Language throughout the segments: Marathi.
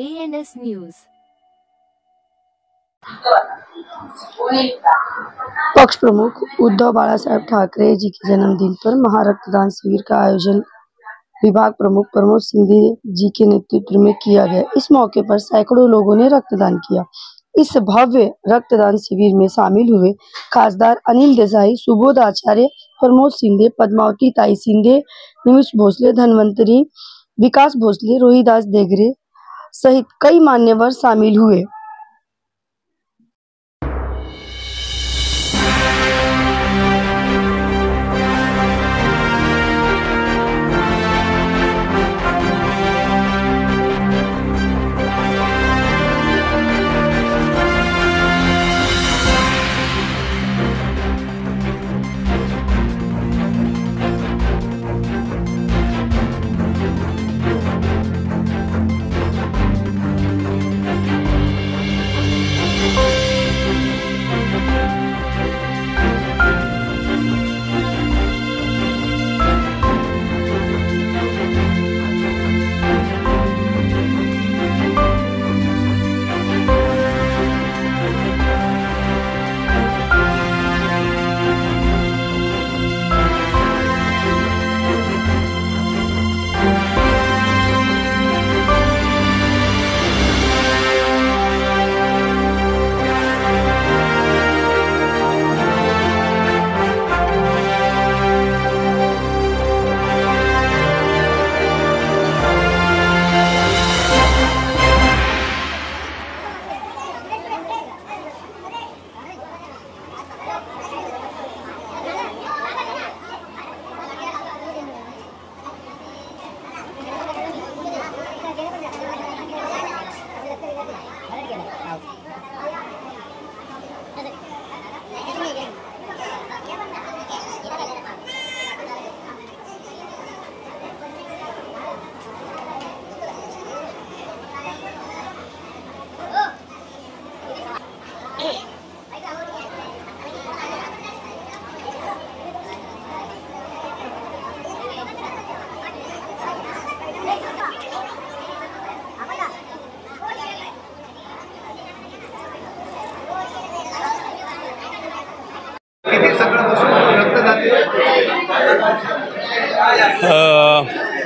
ANS news. पक्ष प्रमुख उद्धव बालासाहेब ठाकरे जी के जन्मदिन पर महारक्तदान शिविर का आयोजन विभाग प्रमुख प्रमोद सिंह जी के नेतृत्व में किया गया। इस मौके पर सैकड़ों लोगों ने रक्तदान किया। इस भव्य रक्तदान शिविर में शामिल हुए खासदार अनिल देसाई, सुबोध आचार्य, प्रमोद सिंह, पद्मावती ताई सिंह, निमिष भोसले, धनवंतरी, विकास भोसले, रोहिदास देगरे सहित कई मान्यवर शामिल हुए।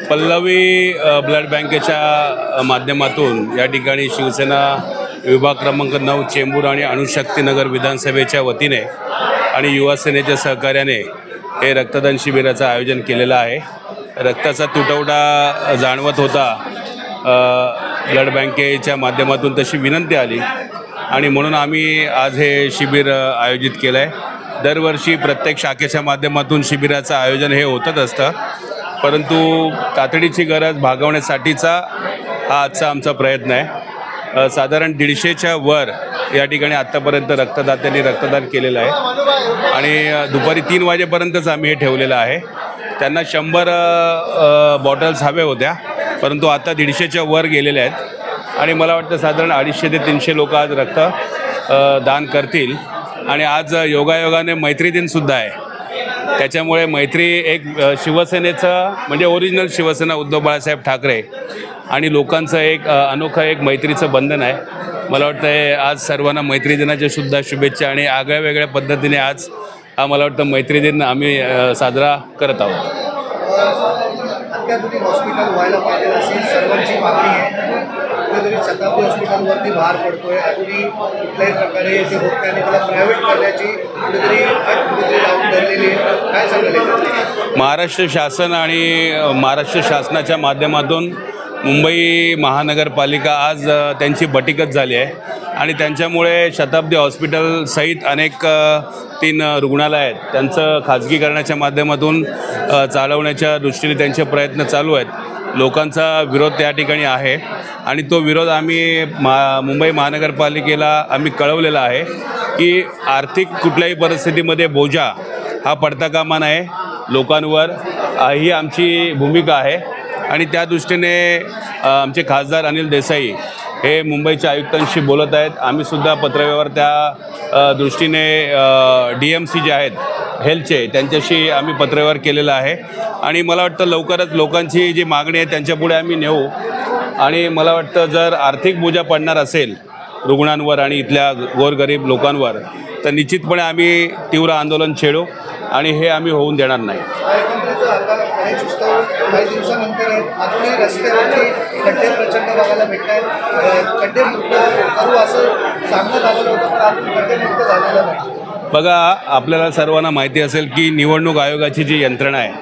पल्लवी ब्लड बँकेच्या माध्यमातून या ठिकाणी शिवसेना विभाग क्रमांक 9 चेंबूर आणि अणुशक्तीनगर विधानसभेच्या वतीने आणि युवा सेनेच्या सहकार्याने हे रक्तदान शिबिराचं आयोजन केलेलं आहे। रक्ताचा तुटवडा जाणवत होता, ब्लड बँकेच्या माध्यमातून तशी विनंती आली आणि म्हणून आम्ही आज हे शिबिर आयोजित केलं आहे। दरवर्षी प्रत्येक शाखेच्या माध्यमातून शिबिराचं आयोजन हे होतच असतं, परंतु तातडीची गरज भागवण्यासाठीचा हा आजचा आमचा प्रयत्न आहे। साधारण 150च्या वर या ठिकाणी आत्तापर्यंत रक्तदात्यांनी रक्तदान केलेलं आहे आणि दुपारी 3 वाजेपर्यंतच आम्ही हे ठेवलेलं आहे। त्यांना 100 बॉटल्स हव्या होत्या, परंतु आता 150च्या वर गेलेल्या आहेत आणि मला वाटतं साधारण 250 ते 300 लोक आज रक्त दान करतील। आणि आज योगायोगाने मैत्री दिनसुद्धा आहे, त्याच्यामुळे मैत्री एक शिवसेनेचं म्हणजे ओरिजिनल शिवसेना उद्धव बाळासाहेब ठाकरे आणि लोकांचं एक अनोखं एक मैत्रीचं बंधन आहे। मला वाटतं आज सर्वांना मैत्री दिनाच्या सुद्धा शुभेच्छा आणि आगळ्या वेगळ्या पद्धतीने आज हा मला वाटतं मैत्री दिन आम्ही साजरा करत आहोत। अत्याधुनिक हॉस्पिटल व्हायला पाहिजे अशी सर्वांची मागणी आहे। कुठेतरी शताब्दी हॉस्पिटलवरती भार पडतोय, अजूनही कुठल्याही प्रकारे ते होत नाही, त्याला प्रायव्हेट करण्याची कुठेतरी लावून धरलेली आहे। काय सांगायला? महाराष्ट्र शासन आणि महाराष्ट्र शासनाच्या माध्यमातून मुंबई महानगरपालिका आज त्यांची बटीकत झाली आहे आणि त्यांच्यामुळे शताब्दी हॉस्पिटल सहित अनेक 3 रुग्णालय आहेत, त्यांचं खाजगीकरणाच्या माध्यमातून चालवण्याच्या दृष्टीने त्यांचे प्रयत्न चालू आहेत। लोकांचा विरोध त्या ठिकाणी आहे आणि तो विरोध आम्ही मुंबई महानगरपालिकेला आम्ही कळवलेला आहे की आर्थिक कुठल्याही परिस्थितीमध्ये बोजा हा पडता कामा नये लोकांवर, ही आमची भूमिका आहे। आणि त्या दृष्टीने आमचे खासदार अनिल देसाई हे मुंबईच्या आयुक्तांशी बोलत आहेत। आम्हीसुद्धा पत्रव्यवहार त्या दृष्टीने DMC जे आहेत हेल्थचे त्यांच्याशी आम्ही पत्रव्यवहार केलेला आहे आणि मला वाटतं लवकरच लोकांची जी मागणी आहे त्यांच्यापुढे आम्ही नेऊ आणि मला वाटतं जर आर्थिक बोजा पडणार असेल रुग्णांवर आणि इथल्या गोरगरीब लोकांवर तर निश्चितपणे आम्ही तीव्र आंदोलन छेडू आणि हे आम्ही होऊन देणार नाही। काही दिवसानंतर अजूनही रस्त्यावरती खड्डे प्रचंड बघायला भेटत आहेत। खड्डे मुक्त करू असं सांगण्यात आलेलं होतं पण अजून खड्डे मुक्त झालेलं नाही। बघा, आपल्याला सर्वांना माहिती असेल की निवडणूक आयोगाची जी यंत्रणा आहे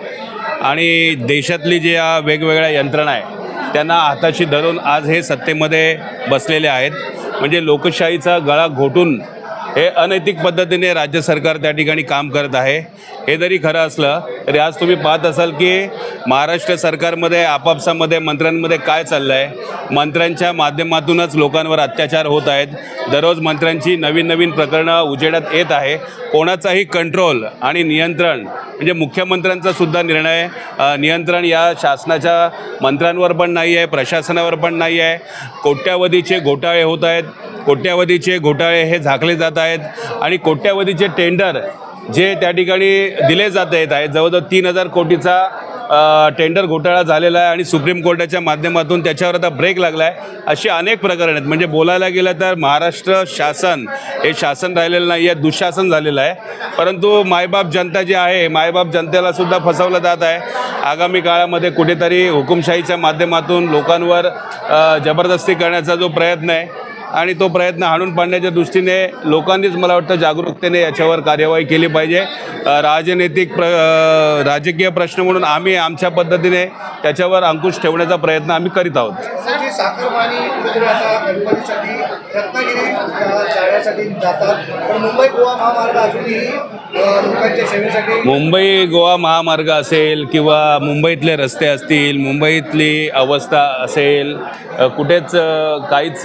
आणि देशातली जी वेगवेगळ्या यंत्रणा आहे त्यांना हाताशी धरून आज हे सत्तेमध्ये बसलेले आहेत। म्हणजे लोकशाहीचा गळा घोटून हे अनैतिक पद्धतीने राज्य सरकार त्या ठिकाणी काम करत आहे। हे जरी खरं असलं तरी आज तुम्ही पाहत असाल की महाराष्ट्र सरकारमध्ये आपापसामध्ये मंत्र्यांमध्ये काय चाललं आहे। मंत्र्यांच्या माध्यमातूनच लोकांवर अत्याचार होत आहेत। दररोज मंत्र्यांची नवीन नवीन प्रकरणं उजेडात येत आहे। कोणाचाही कंट्रोल आणि नियंत्रण म्हणजे मुख्यमंत्र्यांचा सुद्धा निर्णय नियंत्रण या शासनाच्या मंत्र्यांवर पण नाही आहे, प्रशासनावर पण नाही आहे। कोट्यावधीचे घोटाळे होत आहेत, कोट्यावधीचे घोटाळे हे झाकले जात आहेत आणि कोट्यावधीचे टेंडर जे त्या ठिकाणी दिले जात आहेत जवळजवळ 3000 कोटीचा टेंडर घोटाळा झालेला आहे आणि सुप्रीम कोर्टाच्या माध्यमातून त्याच्यावर आता ब्रेक लागला आहे। अशी अनेक प्रकरणं आहेत। म्हणजे बोलायला गेलं तर महाराष्ट्र शासन हे शासन राहिलेलं नाही आहे, दुःशासन झालेलं आहे। परंतु मायबाप जनता जी आहे, मायबाप जनतेलासुद्धा फसवलं जात आहे। आगामी काळामध्ये कुठेतरी हुकुमशाहीच्या माध्यमातून लोकांवर जबरदस्ती करण्याचा जो प्रयत्न आहे आणि तो प्रयत्न हाणून पाडण्याच्या दृष्टीने लोकांनीच मला वाटतं जागरूकतेने याच्यावर कार्यवाही केली पाहिजे। राजकीय प्रश्न म्हणून आम्ही आमच्या पद्धतीने त्याच्यावर अंकुश ठेवण्याचा प्रयत्न आम्ही करीत आहोत। साखरमानी आता गणपतीसाठी रत्नागिरी जाण्यासाठी जातात पण मुंबई गोवा महामार्ग अजूनही लोकांच्या सेवेसाठी मुंबई गोवा महामार्ग असेल किंवा मुंबईतले रस्ते असतील, मुंबईतली अवस्था असेल, कुठेच काहीच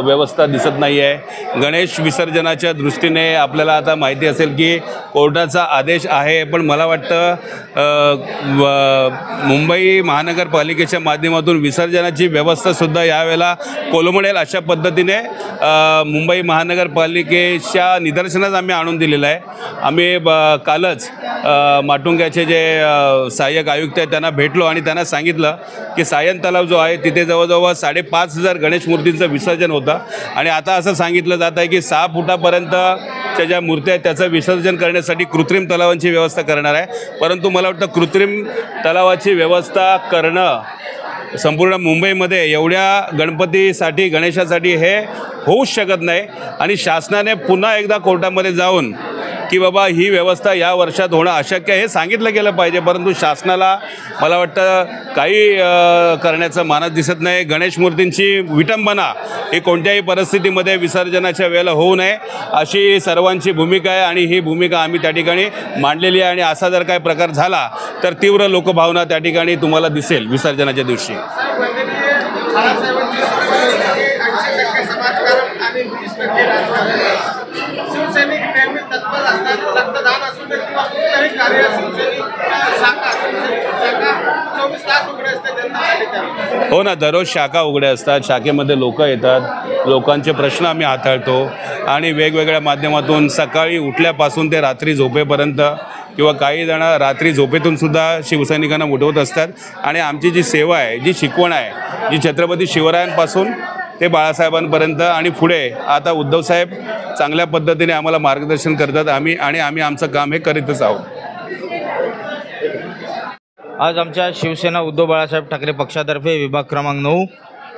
व्यवस्था दिसत नाही आहे। गणेश विसर्जनाच्या दृष्टीने आपल्याला आता माहिती असेल की कोर्टाचा आदेश आहे, पण मला वाटतं मुंबई महानगरपालिकेच्या माध्यमातून विसर्जनाची व्यवस्थासुद्धा यावेळेला कोलमडेल अशा पद्धतीने मुंबई महानगरपालिकेच्या निदर्शनास आम्ही आणून दिलेलं आहे। आम्ही कालच माटुंग्याचे जे सहाय्यक आयुक्त आहेत त्यांना भेटलो आणि त्यांना सांगितलं की सायन तलाव जो आहे तिथे जवळजवळ 5500 गणेश मूर्तींचं विसर्जन होतं आणि आता असं सांगितलं जात आहे की 6 फुटापर्यंतच्या ज्या मूर्त्या आहेत त्याचं विसर्जन करण्यासाठी कृत्रिम तलावांची व्यवस्था करणार आहे। परंतु मला वाटतं कृत्रिम तलावाची व्यवस्था करणं संपूर्ण मुंबईमध्ये एवढ्या गणपतीसाठी गणेशासाठी हे होऊच शकत नाही आणि शासनाने पुन्हा एकदा कोर्टामध्ये जाऊन की बाबा ही व्यवस्था या वर्षात होणं अशक्य हे सांगितलं गेलं पाहिजे। परंतु शासनाला मला वाटतं काही करण्याचं मानस दिसत नाही। गणेश मूर्तींची विटंबना ही कोणत्याही परिस्थितीमध्ये विसर्जनाच्या वेळेला होऊ नये अशी सर्वांची भूमिका आहे आणि ही भूमिका आम्ही त्या ठिकाणी मांडलेली आहे आणि असा जर काही प्रकार झाला तर तीव्र लोकभावना त्या ठिकाणी तुम्हाला दिसेल विसर्जनाच्या दिवशी। शिवसैनिक नेहमी तत्पर असतात, रक्तदान असू दे किंवा कुठल्याही कार्य शिवसैनिक शाखा 24 तास उघडे असते जनतेसाठी। हो ना, दररोज शाखा उघड्या असतात, शाखेमध्ये लोक येतात, लोकांचे प्रश्न आम्ही हाताळतो आणि वेगवेगळ्या माध्यमातून सकाळी उठल्यापासून ते रात्री झोपेपर्यंत किंवा काही जण रात्री झोपेतून सुद्धा शिवसैनिकांना उठवत असतात आणि आमची जी सेवा आहे, जी शिकवण आहे, जी छत्रपती शिवरायांपासून ते बाळासाहेबांपर्यंत आणि पुढे आता उद्धवसाहेब चांगल्या पद्धतीने आम्हाला मार्गदर्शन करतात आम्ही आमचं काम हे करीतच आहोत। आज आमच्या शिवसेना उद्धव बाळासाहेब ठाकरे पक्षातर्फे विभाग क्रमांक 9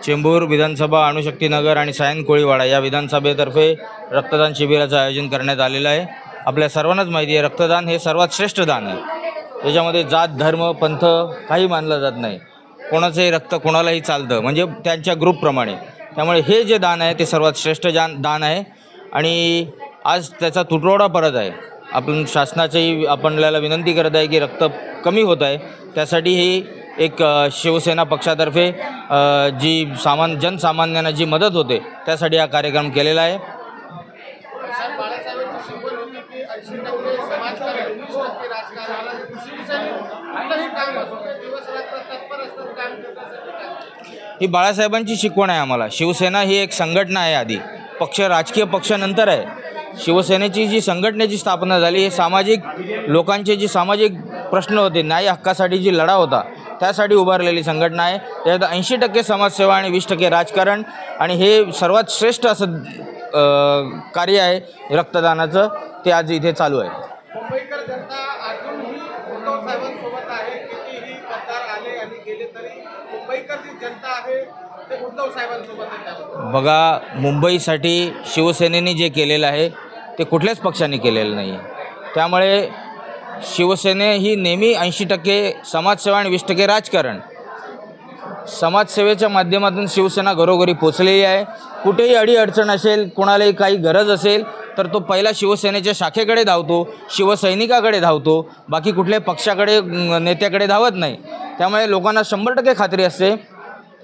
चेंबूर विधानसभा अणुशक्तीनगर आणि सायन कोळीवाडा या विधानसभेतर्फे रक्तदान शिबिराचं आयोजन करण्यात आलेलं आहे। आपल्या सर्वांनाच माहिती आहे रक्तदान हे सर्वात श्रेष्ठ दान आहे। त्याच्यामध्ये जात धर्म पंथ काही मानलं जात नाही, कोणाचंही रक्त कोणालाही चालतं म्हणजे त्यांच्या ग्रुपप्रमाणे। त्यामुळे हे जे दान आहे ते सर्वात श्रेष्ठ दान आहे आणि आज त्याचा तुटवडा परत आहे। आपण शासनाचीही आपल्याला विनंती करत आहे की रक्त कमी होत आहे, त्यासाठी ही एक शिवसेना पक्षातर्फे जी जनसामान्यांना जी मदत होते त्यासाठी हा कार्यक्रम केलेला आहे। ही बाळासाहेबांची शिकवण आहे आम्हाला. शिवसेना ही एक संघटना आहे आधी, पक्ष राजकीय पक्ष नंतर आहे. शिवसेनेची जी संघटनेची स्थापना झाली हे सामाजिक लोकांचे जे सामाजिक प्रश्न होते, न्याय हक्कासाठी जी लढा होता त्यासाठी उभारलेली संघटना आहे. त्यात 80% समाजसेवा आणि 20% राजकारण, आणि हे सर्वात श्रेष्ठ असं कार्य आहे रक्तदानाचं, ते आज इथे चालू आहे. मुंबईकर जनता अजूनही उद्धव साहेबांसोबत आहे. कितीही गद्दार आले आणि गेले तरी मुंबईकर जी जनता आहे ते उद्धव साहेबांसोबत आहे. बघा, मुंबईसाठी शिवसेनेने जे केलेलं आहे ते कुठल्याच पक्षाने केलेलं नाही आहे. त्यामुळे शिवसेने ही नेहमी 80% समाजसेवा आणि 20% राजकारण, समाजसेवेच्या माध्यमातून शिवसेना घरोघरी पोचलेली आहे. कुठेही अडीअडचण असेल, कोणालाही काही गरज असेल तर तो पहिला शिवसेनेच्या शाखेकडे धावतो, शिवसैनिकाकडे धावतो, बाकी कुठल्याही पक्षाकडे नेत्याकडे धावत नाही. त्यामुळे लोकांना 100% खात्री असते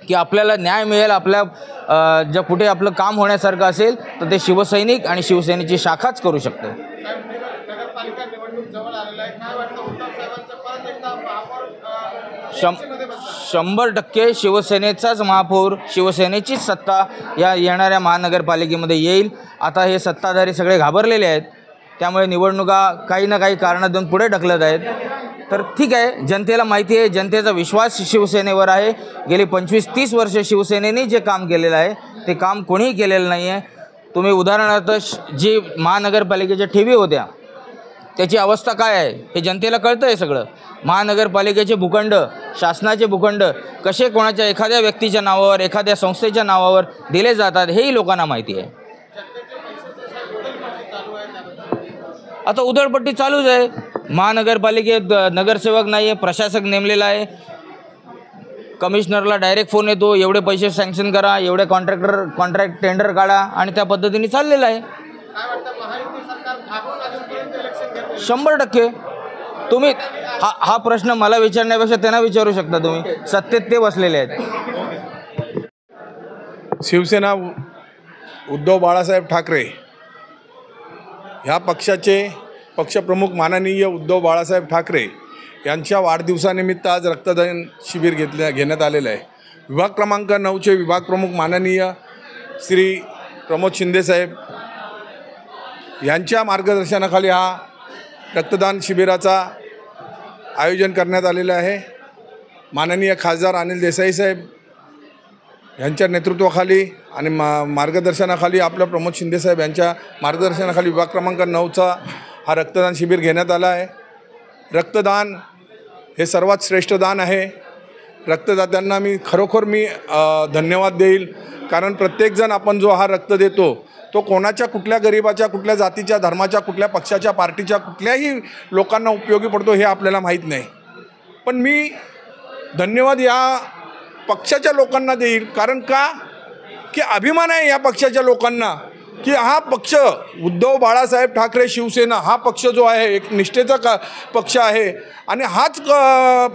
की आपल्याला न्याय मिळेल. आपल्या ज्या कुठे आपलं काम होण्यासारखं असेल तर ते शिवसैनिक आणि शिवसेनेची शाखाच करू शकते. नगरपालिका निवडणूक जवळ आलेला आहे. काय वाटतं उद्धव साहेबांचं परत एकदा महापौर 100% शिवसेनेचाच महापौर, शिवसेनेचीच सत्ता या येणाऱ्या महानगरपालिकेमध्ये येईल. आता हे सत्ताधारी सगळे घाबरलेले आहेत, त्यामुळे निवडणुका काही ना काही कारणं देऊन पुढे ढकलत आहेत. तर ठीक आहे, जनतेला माहिती आहे, जनतेचा विश्वास शिवसेनेवर आहे. गेली 25-30 वर्ष शिवसेनेने जे काम केलेलं आहे ते काम कोणीही केलेलं नाही आहे. तुम्ही उदाहरणार्थ जी महानगरपालिकेच्या ठेवी होत्या त्याची अवस्था काय आहे हे जनतेला कळतं आहे सगळं. महानगरपालिकेचे भूखंड, शासनाचे भूखंड कसे कोणाच्या एखाद्या व्यक्तीच्या नावावर, एखाद्या संस्थेच्या नावावर दिले जातात हेही लोकांना माहिती आहे. आता उधळपट्टी चालूच आहे. महानगरपालिकेत नगरसेवक नाही आहे, प्रशासक नेमलेला आहे. कमिशनरला डायरेक्ट फोन येतो, एवढे पैसे सँक्शन करा, एवढे कॉन्ट्रॅक्ट टेंडर काढा, आणि त्या पद्धतीने चाललेलं आहे. काय वाटतं महायुती सरकार घाबरून अजूनपर्यंत इलेक्शन घेतलं? 100% तुम्ही हा प्रश्न मला विचारण्यापेक्षा त्यांना विचारू शकता. तुम्ही सत्तेत ते बसलेले आहेत. शिवसेना उद्धव बाळासाहेब ठाकरे ह्या पक्षाचे पक्षप्रमुख माननीय उद्धव बाळासाहेब ठाकरे यांच्या वाढदिवसानिमित्त आज रक्तदान शिबिर घेण्यात आलेलं आहे. विभाग क्रमांक 9चे विभाग प्रमुख माननीय श्री प्रमोद शिंदेसाहेब यांच्या मार्गदर्शनाखाली हा रक्तदान शिबिराचा आयोजन करण्यात आलेलं आहे. माननीय खासदार अनिल देसाई साहेब यांच्या नेतृत्वाखाली आणि मार्गदर्शनाखाली आपलं प्रमोद शिंदेसाहेब यांच्या मार्गदर्शनाखाली विभाग क्रमांक 9चा हा रक्तदान शिबिर घेण्यात आला आहे. रक्तदान हे सर्वात श्रेष्ठ दान आहे. रक्तदात्यांना मी खरोखर धन्यवाद देईल, कारण प्रत्येकजण आपण जो हा रक्त देतो तो कोणाच्या, कुठल्या गरिबाच्या, कुठल्या जातीच्या, धर्माच्या, कुठल्या पक्षाच्या, पार्टीच्या, कुठल्याही लोकांना उपयोगी पडतो हे आपल्याला माहीत नाही. पण मी धन्यवाद या पक्षाच्या लोकांना देईल, कारण का की अभिमान आहे या पक्षाच्या लोकांना की हा पक्ष उद्धव बाळासाहेब ठाकरे शिवसेना हा पक्ष जो आहे एक निष्ठेचा पक्ष आहे, आणि हाच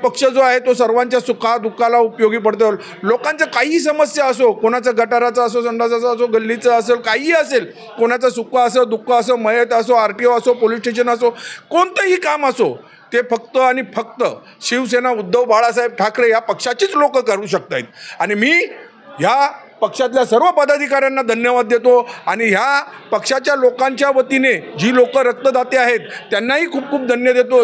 पक्ष जो आहे तो सर्वांच्या सुखादुःखाला उपयोगी पडतो. लोकांचं काहीही समस्या असो, कोणाचं गटाराचं असो, संडासाचं असो, गल्लीचं असेल, काहीही असेल, कोणाचं सुख असो, दुःख असो, मयत असो, RTO असो, पोलीस स्टेशन असो, कोणतंही काम असो, ते फक्त आणि फक्त शिवसेना उद्धव बाळासाहेब ठाकरे या पक्षाचीच लोक करू शकत आहेत. आणि मी ह्या पक्षातल्या सर्व पदाधिकाऱ्यांना धन्यवाद देतो, आणि ह्या पक्षाच्या लोकांच्या वतीने जी लोक रक्तदाते आहेत त्यांनाही खूप खूप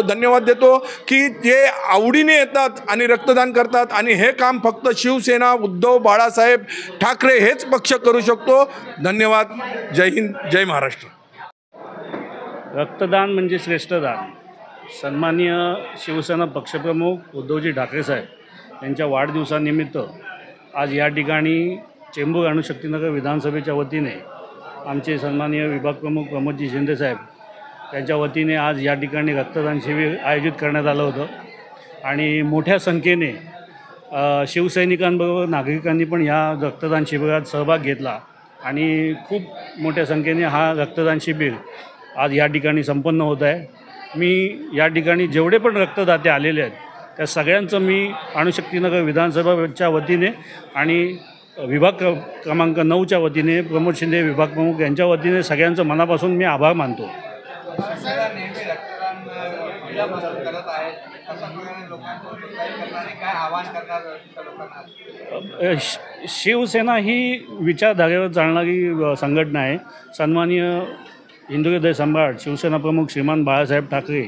धन्यवाद देतो की ते आवडीने येतात आणि रक्तदान करतात. आणि हे काम फक्त शिवसेना उद्धव बाळासाहेब ठाकरे हेच पक्ष करू शकतो. धन्यवाद. जय हिंद, जय महाराष्ट्र. रक्तदान म्हणजे श्रेष्ठदान. सन्माननीय शिवसेना पक्षप्रमुख उद्धवजी ठाकरे साहेब यांच्या वाढदिवसानिमित्त आज या ठिकाणी चेंबूर अणुशक्तीनगर विधानसभेच्या वतीने आमचे सन्माननीय विभाग प्रमुख प्रमोदजी शिंदेसाहेब यांच्या वतीने आज या ठिकाणी रक्तदान शिबिर आयोजित करण्यात आलं होतं. आणि मोठ्या संख्येने शिवसैनिकांबरोबर नागरिकांनी पण या रक्तदान शिबिरात सहभाग घेतला, आणि खूप मोठ्या संख्येने हा रक्तदान शिबिर आज या ठिकाणी संपन्न होत आहे. मी या ठिकाणी जेवढे पण रक्तदाते आलेले आहेत त्या सगळ्यांचं मी अणुशक्तीनगर विधानसभेच्या वतीने आणि विभाग क्रमांक 9च्या वतीने प्रमोद शिंदे विभाग प्रमुख यांच्या वतीने सगळ्यांचं मनापासून मी आभार मानतो. नेहमी रक्तदान करत आहेत, अशा प्रकारे लोकांचं काय करणारे काय आवाहन करणार लोकांना? शिवसेना ही विचारधारेवर चालणारी संघटना आहे. सन्माननीय हिंदू हृदय सम्राट शिवसेना प्रमुख श्रीमान बाळासाहेब ठाकरे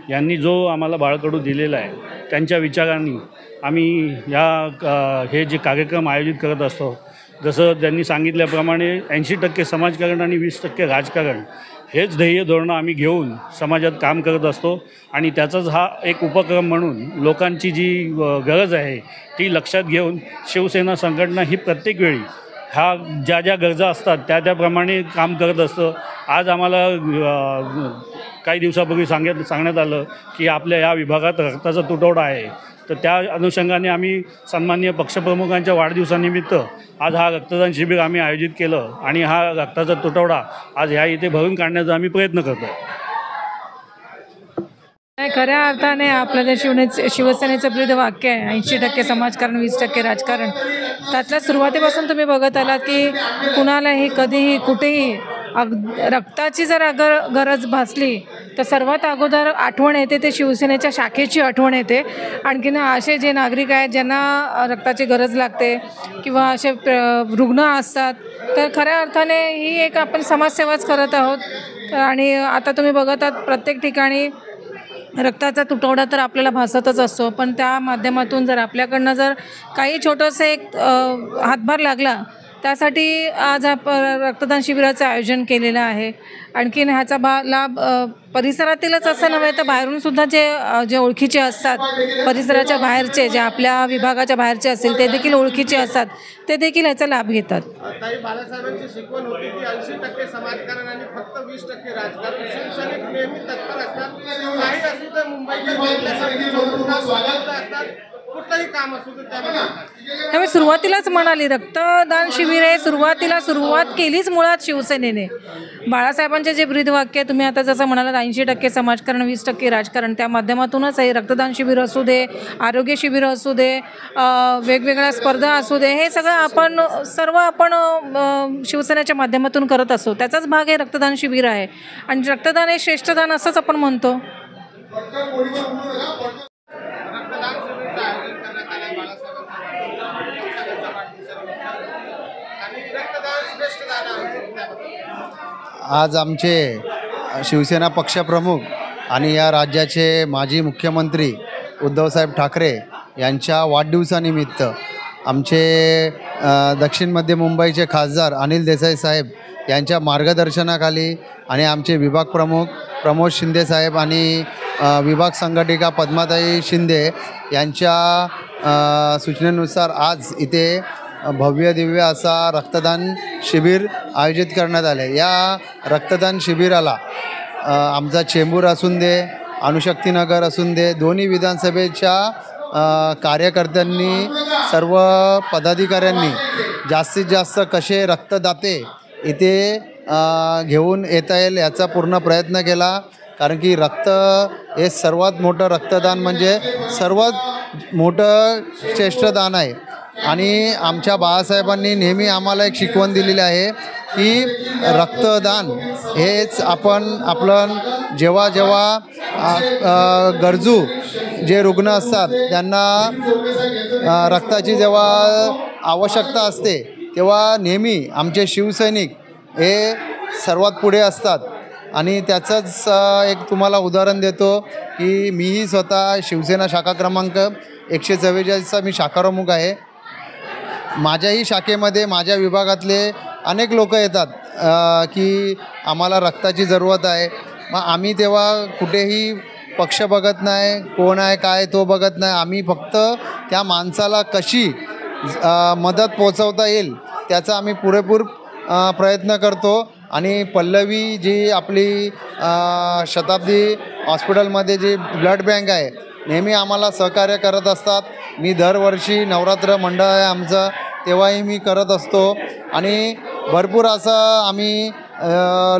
यांनी जो आम्हाला बाळकडू दिलेला आहे, त्यांच्या विचारांनी आम्ही हे जे कार्यक्रम आयोजित करत असतो. जसं त्यांनी सांगितल्याप्रमाणे 80% समाजकारण आणि 20% राजकारण हेच ध्येय धोरणं आम्ही घेऊन समाजात काम करत असतो. आणि त्याचाच हा एक उपक्रम म्हणून लोकांची जी गरज आहे ती लक्षात घेऊन शिवसेना संघटना ही प्रत्येक वेळी ज्या ज्या गरजा असतात त्याप्रमाणे काम करत असतं. आज आम्हाला काही दिवसापूर्वी सांगण्यात आलं की आपल्या या विभागात रक्ताचा तुटवडा आहे. तर त्या अनुषंगाने आम्ही सन्माननीय पक्षप्रमुखांच्या वाढदिवसानिमित्त आज हा रक्तदान शिबिर आम्ही आयोजित केलं आणि हा रक्ताचा तुटवडा आज इथे भरून काढण्याचा आम्ही प्रयत्न करतो. खऱ्या अर्थाने आपलं जे शिवसेनेचं ब्रीद वाक्य आहे 80% समाजकारण 20% राजकारण, त्यातल्या सुरुवातीपासून तुम्ही बघत आलात की कुणालाही कधीही कुठेही रक्ताची जर गरज भासली तर सर्वात अगोदर आठवण येते ते शिवसेनेच्या शाखेची आठवण येते. आणखीन असे जे नागरिक आहेत ज्यांना रक्ताची गरज लागते किंवा असे रुग्ण असतात, तर खऱ्या अर्थाने ही एक आपण समाजसेवाच करत आहोत. आणि आता तुम्ही बघत आहात प्रत्येक ठिकाणी रक्ताचा तुटवडा तर आपल्याला भासतच असतो, पण त्या माध्यमातून जर आपल्याकडनं जर काही छोटंसं एक हातभार लागला, त्यासाठी आज रक्तदान शिबिराचं आयोजन केलेलं आहे. आणखीन ह्याचा लाभ परिसरातीलच असं नव्हे तर बाहेरूनसुद्धा जे ओळखीचे असतात, परिसराच्या बाहेरचे जे आपल्या विभागाच्या बाहेरचे असतील ते देखील ओळखीचे असतात, ते देखील ह्याचा लाभ घेतात. ताई, बाळासाहेबांची शिकवण होती की 80% समाजकारण आणि फक्त 20% राजकारण. शिवसेनेत नेहमी तत्पर असतात. काही असू तर मुंबईच्या असतात, कुठलंही काम असू तर त्यामुळे सुरुवातीलाच म्हणाली रक्तदान शिबिर हे सुरुवात केलीच मुळात शिवसेनेने. बाळासाहेबांचे जे ब्रीदवाक्य तुम्ही आता जसं म्हणालात 80% समाजकारण 20% राजकारण, त्या माध्यमातूनच आहे. रक्तदान शिबिर असू दे, आरोग्य शिबिर असू दे, वेगवेगळ्या स्पर्धा असू दे, हे सगळं सर्व आपण शिवसेनेच्या माध्यमातून करत असतो. त्याचाच भाग हे रक्तदान शिबिर आहे. आणि रक्तदान हे श्रेष्ठदान असंच आपण म्हणतो. आज आमचे शिवसेना पक्षप्रमुख आणि या राज्याचे माजी मुख्यमंत्री उद्धवसाहेब ठाकरे यांच्या वाढदिवसानिमित्त आमचे दक्षिण मध्य मुंबईचे खासदार अनिल देसाई साहेब यांच्या मार्गदर्शनाखाली आणि आमचे विभाग प्रमुख प्रमोद शिंदे साहेब आणि विभाग संघटिका पद्माताई शिंदे यांच्या सूचनेनुसार आज इथे भव्य दिव्य असा रक्तदान शिबिर आयोजित करण्यात आले. या रक्तदान शिबिराला आमचा चेंबूर असून दे, अणुशक्तीनगर असून दे, दोन्ही विधानसभेच्या कार्यकर्त्यांनी, सर्व पदाधिकाऱ्यांनी जास्तीत जास्त कसे रक्तदाते इथे घेऊन येता येईल याचा पूर्ण प्रयत्न केला. कारण की रक्त हे सर्वात मोठं रक्तदान म्हणजे सर्वात मोठं श्रेष्ठदान आहे. आणि आमच्या बाळासाहेबांनी नेहमी आम्हाला एक शिकवण दिलेली आहे की रक्तदान हेच आपलं जेव्हा गरजू जे रुग्ण असतात त्यांना रक्ताची जेव्हा आवश्यकता असते तेव्हा नेहमी आमचे शिवसैनिक हे सर्वात पुढे असतात. आणि त्याचंच एक तुम्हाला उदाहरण देतो की मीही स्वतः शिवसेना शाखा क्रमांक 144चा मी शाखाप्रमुख आहे. माझ्याही शाखेमध्ये माझ्या विभागातले अनेक लोक येतात की आम्हाला रक्ताची जरूरत आहे. मग आम्ही तेव्हा कुठेही पक्ष बघत नाही, कोण आहे काय तो बघत नाही. आम्ही फक्त त्या माणसाला कशी मदत पोचवता येईल त्याचा आम्ही पुरेपूर प्रयत्न करतो. आणि पल्लवी जी आपली शताब्दी हॉस्पिटलमध्ये जी ब्लड बँक आहे नेहमी आम्हाला सहकार्य करत असतात. मी दरवर्षी नवरात्र मंडळ आहे आमचं, तेव्हाही मी करत असतो. आणि भरपूर असं आम्ही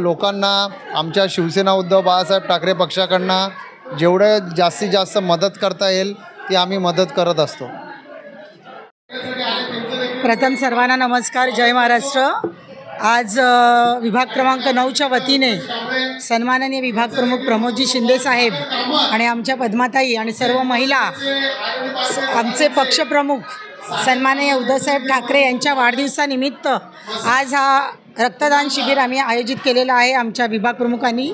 लोकांना आमच्या शिवसेना उद्धव बाळासाहेब ठाकरे पक्षाकडनं जेवढं जास्तीत जास्त मदत करता येईल ती आम्ही मदत करत असतो. प्रथम सर्वांना नमस्कार, जय महाराष्ट्र. आज विभाग क्रमांक 9च्या वतीने सन्माननीय विभाग प्रमुख प्रमोदजी शिंदे साहेब आणि आमच्या पद्माताई आणि सर्व महिला, आमचे पक्षप्रमुख सन्माननीय उद्धवसाहेब ठाकरे यांच्या वाढदिवसानिमित्त आज हा रक्तदान शिबिर आम्ही आयोजित केलेला आहे आमच्या विभाग प्रमुखांनी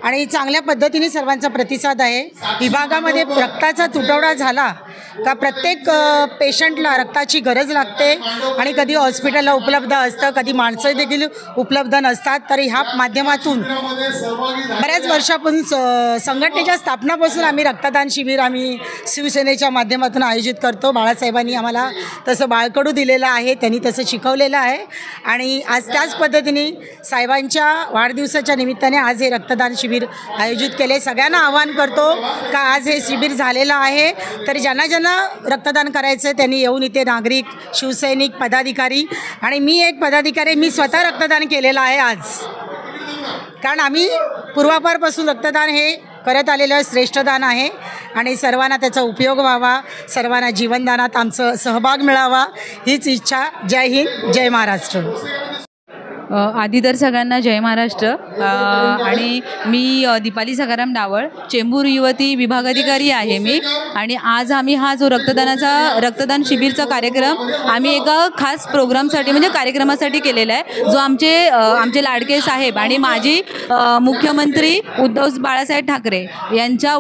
आणि चांगल्या पद्धतीने सर्वांचा प्रतिसाद आहे। विभागामध्ये रक्ताचा तुटवडा झाला का प्रत्येक पेशंटला रक्ताची गरज लागते आणि कधी हॉस्पिटलला उपलब्ध असतं, कधी माणसं देखील उपलब्ध नसतात। तर ह्या माध्यमातून बऱ्याच वर्षापासून संघटनेच्या स्थापनापासून आम्ही रक्तदान शिबिर आम्ही शिवसेनेच्या माध्यमातून आयोजित करतो। बाळासाहेबांनी आम्हाला तसं बाळकडू दिलेलं आहे, त्यांनी तसं शिकवलेलं आहे आणि आज त्याच पद्धतीने साहेबांच्या वाढदिवसाच्या निमित्ताने आज हे रक्तदान शिबिर आयोजित केले। सगळ्यांना आवाहन करतो का आज हे शिबिर झालेलं आहे, तर ज्यांना रक्तदान करायचं त्यांनी येऊन इथे नागरिक, शिवसैनिक, पदाधिकारी आणि मी एक पदाधिकारी, मी स्वतः रक्तदान केलेलं आहे आज, कारण आम्ही पूर्वापारपासून रक्तदान हे करत आलेलं श्रेष्ठदान आहे आणि सर्वांना त्याचा उपयोग व्हावा, सर्वांना जीवनदानात आमचं सहभाग मिळावा हीच इच्छा। जय हिंद, जय महाराष्ट्र। आधी तर सगळ्यांना जय महाराष्ट्र। आणि मी दीपाली सखाराम डावळ, चेंबूर युवती विभागाधिकारी आहे मी। आणि आज आम्ही हा जो रक्तदान शिबिरचा कार्यक्रम आम्ही एका खास प्रोग्रामसाठी म्हणजे कार्यक्रमासाठी केलेला आहे, जो आमचे लाडके साहेब आणि माजी मुख्यमंत्री उद्धव बाळासाहेब ठाकरे यांच्या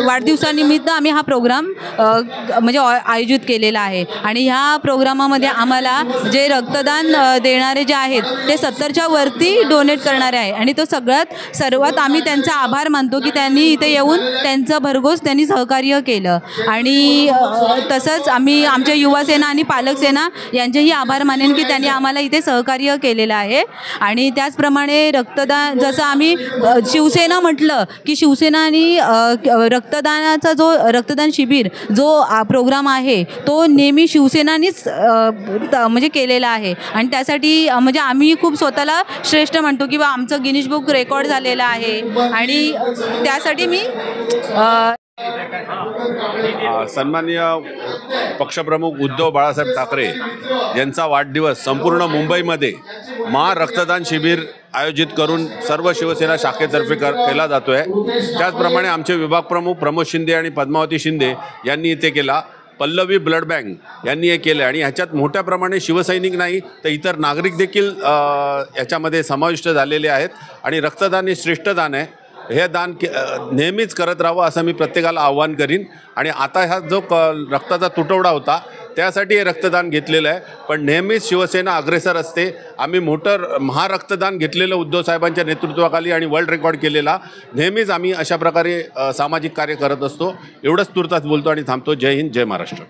वाढदिवसानिमित्त आम्ही हा प्रोग्राम म्हणजे आयोजित केलेला आहे। आणि ह्या प्रोग्रामामध्ये आम्हाला जे रक्तदान देणारे जे आहेत ते 70च्या वरती डोनेट करणारे आहे आणि तो सर्वात आम्ही त्यांचा आभार मानतो की त्यांनी इथे येऊन त्यांचं भरघोस त्यांनी सहकार्य केलं। आणि तसंच आम्ही आमच्या युवा सेना आणि पालक सेना यांचेही आभार मानेन की त्यांनी आम्हाला इथे सहकार्य केलेलं आहे। आणि त्याचप्रमाणे रक्तदान, जसं आम्ही शिवसेना म्हटलं की शिवसेना आणि रक्तदानाचा जो रक्तदान शिबिर जो प्रोग्राम आहे तो नेहमी शिवसेनानीच म्हणजे केलेला आहे आणि त्यासाठी म्हणजे आम्ही खूप स्वतःला श्रेष्ठ म्हणतो की बा आमचं गिनीज बुक रेकॉर्ड झालेलं आहे। आणि त्यासाठी मी सन्माननीय पक्षप्रमुख उद्धव बाळासाहेब ठाकरे यांचा वाढदिवस संपूर्ण मुंबईमध्ये महारक्तदान शिबिर आयोजित करून सर्व शिवसेना शाखेतर्फे केला जातो आहे। त्याचप्रमाणे आमचे विभाग प्रमुख प्रमोद शिंदे आणि पद्मावती शिंदे यांनी इथे केला। पल्लवी ब्लड बँक यांनी हे केलं आणि ह्याच्यात मोठ्या प्रमाणे शिवसैनिक नाही तर इतर नागरिक देखील याच्यामध्ये समाविष्ट झालेले आहेत। आणि रक्तदान हे श्रेष्ठदान आहे, हे दान नेहमीच करत राहावं असं मी प्रत्येकाला आव्हान करीन। आणि आता हा जो रक्ताचा तुटवडा होता त्यासाठी हे रक्तदान घेतलेलं आहे, पण नेहमीच शिवसेना अग्रेसर असते। आम्ही मोठं महारक्तदान घेतलेलं उद्धव साहेबांच्या नेतृत्वाखाली आणि वर्ल्ड रेकॉर्ड केलेला, नेहमीच आम्ही अशा प्रकारे सामाजिक कार्य करत असतो। एवढंच तुर्तास बोलतो आणि थांबतो। जय हिंद, जय महाराष्ट्र।